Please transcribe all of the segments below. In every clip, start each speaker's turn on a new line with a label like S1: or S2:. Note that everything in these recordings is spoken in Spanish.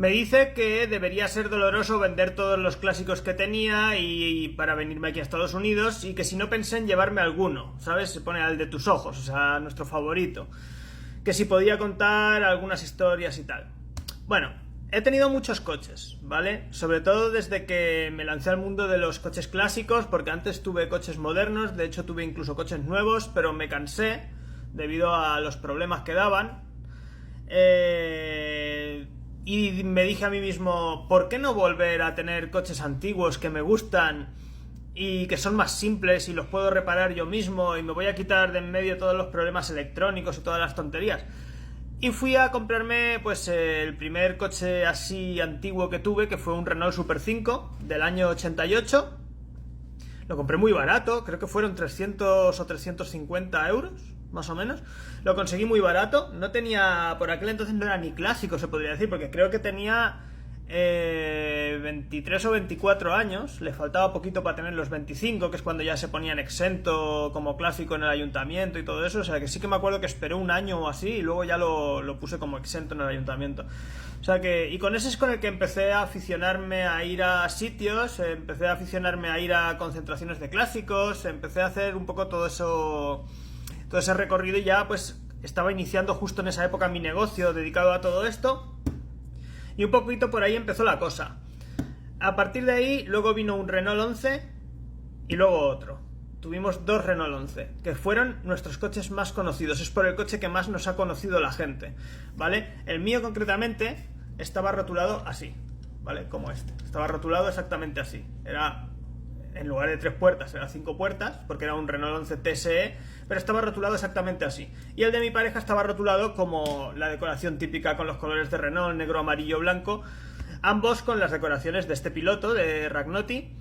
S1: Me dice que debería ser doloroso vender todos los clásicos que tenía y para venirme aquí a Estados Unidos, y que si no pensé en llevarme alguno, ¿sabes? Se pone al de tus ojos, o sea, nuestro favorito. Que si podía contar algunas historias y tal. Bueno, he tenido muchos coches, ¿vale? Sobre todo desde que me lancé al mundo de los coches clásicos, porque antes tuve coches modernos, de hecho tuve incluso coches nuevos, pero me cansé debido a los problemas que daban. Y me dije a mí mismo, ¿por qué no volver a tener coches antiguos que me gustan y que son más simples y los puedo reparar yo mismo y me voy a quitar de en medio todos los problemas electrónicos y todas las tonterías? Y fui a comprarme pues el primer coche así antiguo que tuve, que fue un Renault Super 5 del año 88. Lo compré muy barato, creo que fueron 300 o 350 euros, más o menos. Lo conseguí muy barato, no tenía, por aquel entonces no era ni clásico, se podría decir, porque creo que tenía 23 o 24 años, le faltaba poquito para tener los 25, que es cuando ya se ponían exento como clásico en el ayuntamiento y todo eso, o sea que sí que me acuerdo que esperé un año o así y luego ya lo puse como exento en el ayuntamiento. O sea que, y con ese es con el que empecé a aficionarme a ir a sitios, empecé a aficionarme a ir a concentraciones de clásicos, empecé a hacer un poco todo eso, todo ese recorrido, y ya pues estaba iniciando justo en esa época mi negocio dedicado a todo esto. Y un poquito por ahí empezó la cosa. A partir de ahí, luego vino un Renault 11 y luego otro. Tuvimos dos Renault 11, que fueron nuestros coches más conocidos. Es por el coche que más nos ha conocido la gente, ¿vale? El mío concretamente estaba rotulado así, ¿vale? Como este. Estaba rotulado exactamente así. Era, en lugar de 3 puertas, era 5 puertas, porque era un Renault 11 TSE, pero estaba rotulado exactamente así. Y el de mi pareja estaba rotulado como la decoración típica con los colores de Renault, negro, amarillo, blanco, ambos con las decoraciones de este piloto, de Ragnotti,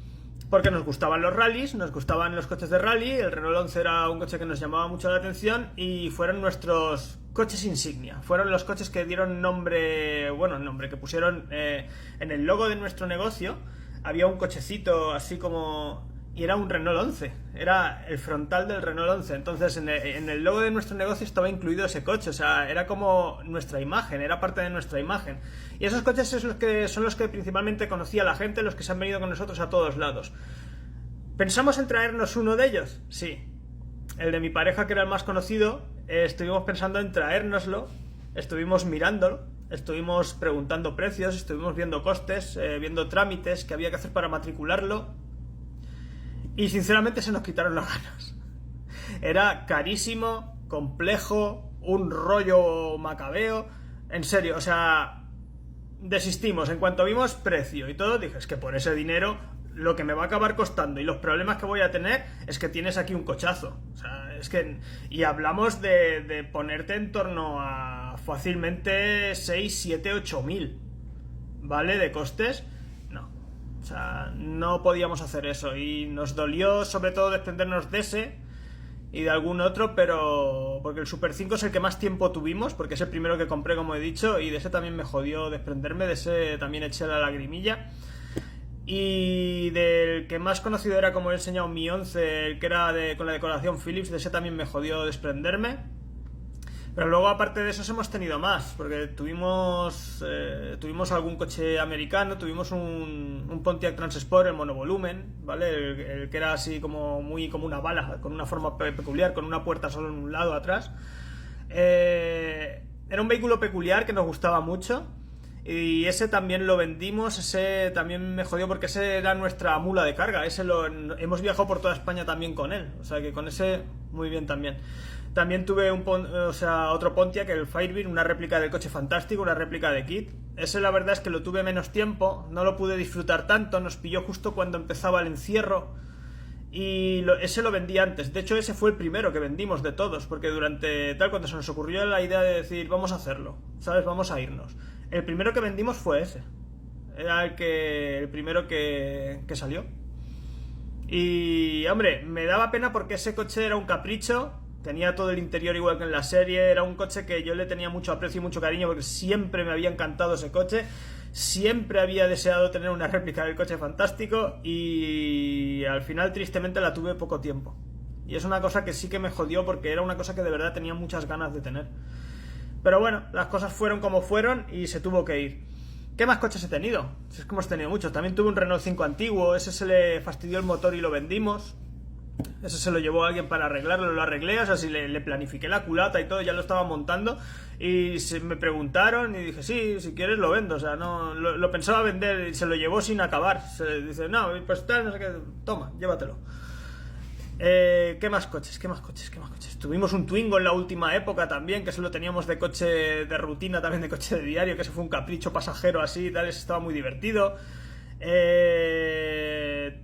S1: porque nos gustaban los rallies, nos gustaban los coches de rally. El Renault 11 era un coche que nos llamaba mucho la atención y fueron nuestros coches insignia. Fueron los coches que dieron nombre, bueno, nombre que pusieron en el logo de nuestro negocio. Había un cochecito así como... y era un Renault 11, era el frontal del Renault 11. Entonces en el logo de nuestro negocio estaba incluido ese coche, o sea, era como nuestra imagen, era parte de nuestra imagen. Y esos coches son los que principalmente conocía la gente, los que se han venido con nosotros a todos lados. ¿Pensamos en traernos uno de ellos? Sí. El de mi pareja, que era el más conocido, estuvimos pensando en traérnoslo, estuvimos mirándolo, estuvimos preguntando precios, estuvimos viendo costes, viendo trámites que había que hacer para matricularlo. Y sinceramente se nos quitaron las ganas. Era carísimo, complejo, un rollo macabeo. En serio, o sea, desistimos. En cuanto vimos precio y todo, dije, es que por ese dinero lo que me va a acabar costando y los problemas que voy a tener es que tienes aquí un cochazo. O sea, es que... Y hablamos de ponerte en torno a fácilmente 6, 7, 8 mil, ¿vale? De costes. O sea, no podíamos hacer eso y nos dolió sobre todo desprendernos de ese y de algún otro, pero porque el Super 5 es el que más tiempo tuvimos, porque es el primero que compré, como he dicho, y de ese también me jodió desprenderme, de ese también eché la lagrimilla. Y del que más conocido era, como he enseñado, mi 11, el que era con la decoración Philips, de ese también me jodió desprenderme. Pero luego, aparte de esos, hemos tenido más, porque tuvimos algún coche americano, tuvimos un Pontiac Transsport, el monovolumen, ¿vale? El que era así como una bala, con una forma peculiar, con una puerta solo en un lado atrás. Era un vehículo peculiar que nos gustaba mucho. Y ese también lo vendimos, ese también me jodió porque ese era nuestra mula de carga, hemos viajado por toda España también con él, o sea que con ese muy bien también. También tuve otro Pontiac, el Firebird, una réplica del coche fantástico, una réplica de kit. Ese la verdad es que lo tuve menos tiempo, no lo pude disfrutar tanto, nos pilló justo cuando empezaba el encierro. Y ese lo vendí antes. De hecho, ese fue el primero que vendimos de todos, porque cuando se nos ocurrió la idea de decir vamos a hacerlo, ¿sabes? Vamos a irnos, el primero que vendimos fue ese. Era el primero que salió. Y hombre, me daba pena porque ese coche era un capricho. Tenía todo el interior igual que en la serie. Era un coche que yo le tenía mucho aprecio y mucho cariño, porque siempre me había encantado ese coche. Siempre había deseado tener una réplica del coche fantástico y al final tristemente la tuve poco tiempo. Y es una cosa que sí que me jodió, porque era una cosa que de verdad tenía muchas ganas de tener. Pero bueno, las cosas fueron como fueron y se tuvo que ir. ¿Qué más coches he tenido? Si es que hemos tenido muchos. También tuve un Renault 5 antiguo, ese se le fastidió el motor y lo vendimos. Ese se lo llevó alguien para arreglarlo, lo arreglé, o sea, si le planifiqué la culata y todo, ya lo estaba montando. Y me preguntaron y dije, sí, si quieres lo vendo, o sea, no lo pensaba vender y se lo llevó sin acabar. Se dice, no, pues tal, no sé qué, toma, llévatelo. ¿Qué más coches? Tuvimos un Twingo en la última época también, que solo teníamos de coche de rutina, también de coche de diario, que se fue un capricho pasajero así y tal, ese estaba muy divertido.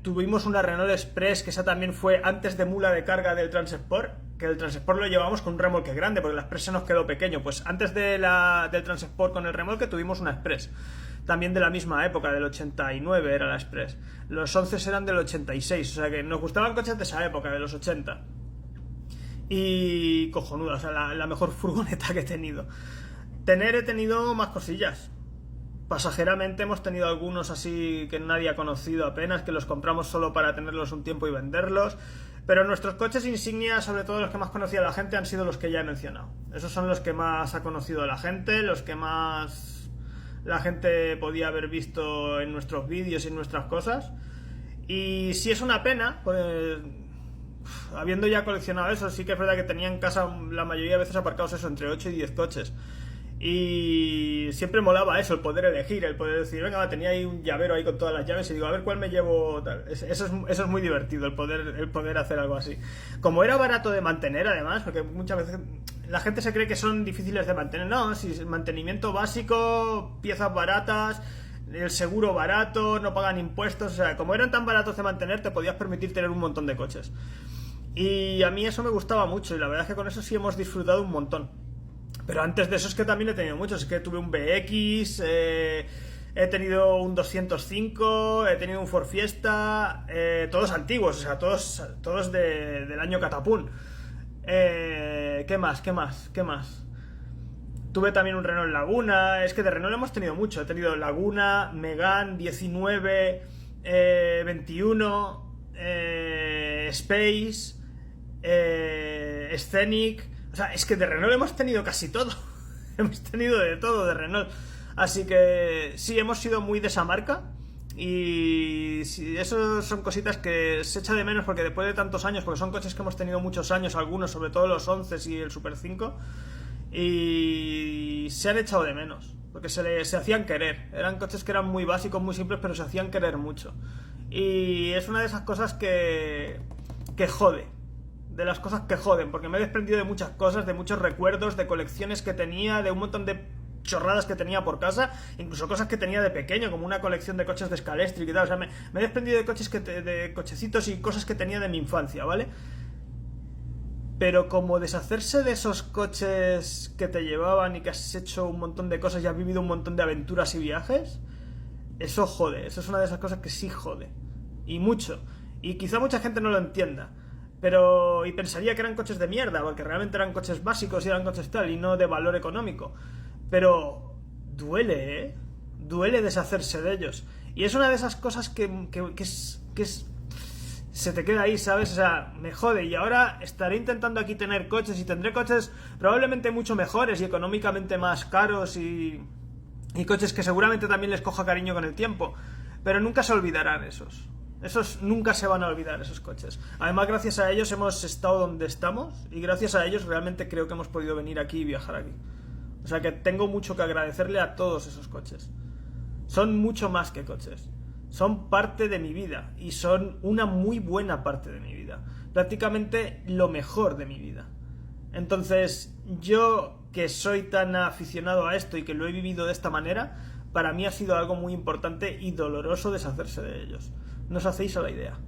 S1: Tuvimos una Renault Express, que esa también fue antes de mula de carga del Transsport, que el Transsport lo llevamos con un remolque grande, porque la Express se nos quedó pequeño. Pues antes del Transsport con el remolque tuvimos una Express, también de la misma época, del 89 era la Express. Los 11 eran del 86, o sea que nos gustaban coches de esa época, de los 80. Y cojonuda, o sea, la mejor furgoneta que he tenido. He tenido más cosillas. Pasajeramente hemos tenido algunos así que nadie ha conocido apenas, que los compramos solo para tenerlos un tiempo y venderlos. Pero nuestros coches insignia, sobre todo los que más conocía la gente, han sido los que ya he mencionado. Esos son los que más ha conocido la gente, los que más la gente podía haber visto en nuestros vídeos y en nuestras cosas. Y si es una pena, pues habiendo ya coleccionado eso, sí que es verdad que tenía en casa la mayoría de veces aparcados eso, entre 8 y 10 coches. Y siempre molaba eso, el poder elegir, el poder decir, venga, tenía ahí un llavero ahí con todas las llaves y digo, a ver cuál me llevo, tal. Eso es muy divertido, el poder hacer algo así. Como era barato de mantener, además, porque muchas veces la gente se cree que son difíciles de mantener. No, si es mantenimiento básico, piezas baratas, el seguro barato, no pagan impuestos, o sea, como eran tan baratos de mantener, te podías permitir tener un montón de coches. Y a mí eso me gustaba mucho, y la verdad es que con eso sí hemos disfrutado un montón. Pero antes de eso es que también he tenido muchos. Es que tuve un BX, he tenido un 205, he tenido un Ford Fiesta, todos antiguos, o sea, todos del año Catapún. ¿Qué más? Tuve también un Renault Laguna. Es que de Renault hemos tenido mucho. He tenido Laguna, Megane, 19, 21, Space, Scenic. O sea, es que de Renault hemos tenido casi todo. Hemos tenido de todo de Renault. Así que sí, hemos sido muy de esa marca. Y sí, eso son cositas que se echa de menos porque después de tantos años, porque son coches que hemos tenido muchos años, algunos, sobre todo los 11 y el Super 5, y se han echado de menos. Porque se hacían querer. Eran coches que eran muy básicos, muy simples, pero se hacían querer mucho. Y es una de esas cosas que jode. De las cosas que joden, porque me he desprendido de muchas cosas, de muchos recuerdos, de colecciones que tenía, de un montón de chorradas que tenía por casa, incluso cosas que tenía de pequeño, como una colección de coches de Scalextric y tal. O sea, me he desprendido de coches de cochecitos y cosas que tenía de mi infancia, ¿vale? Pero como deshacerse de esos coches que te llevaban y que has hecho un montón de cosas y has vivido un montón de aventuras y viajes, eso jode, eso es una de esas cosas que sí jode. Y mucho. Y quizá mucha gente no lo entienda. Y pensaría que eran coches de mierda, porque realmente eran coches básicos y eran coches tal, y no de valor económico. Pero duele, ¿eh? Duele deshacerse de ellos. Y es una de esas cosas que se te queda ahí, ¿sabes? O sea, me jode. Y ahora estaré intentando aquí tener coches, y tendré coches probablemente mucho mejores y económicamente más caros, y coches que seguramente también les coja cariño con el tiempo. Pero nunca se olvidarán esos. Esos nunca se van a olvidar, esos coches. Además, gracias a ellos hemos estado donde estamos, y gracias a ellos realmente creo que hemos podido venir aquí y viajar aquí. O sea que tengo mucho que agradecerle a todos esos coches. Son mucho más que coches. Son parte de mi vida, y son una muy buena parte de mi vida. Prácticamente lo mejor de mi vida. Entonces, yo que soy tan aficionado a esto y que lo he vivido de esta manera, para mí ha sido algo muy importante y doloroso deshacerse de ellos. No os hacéis a la idea.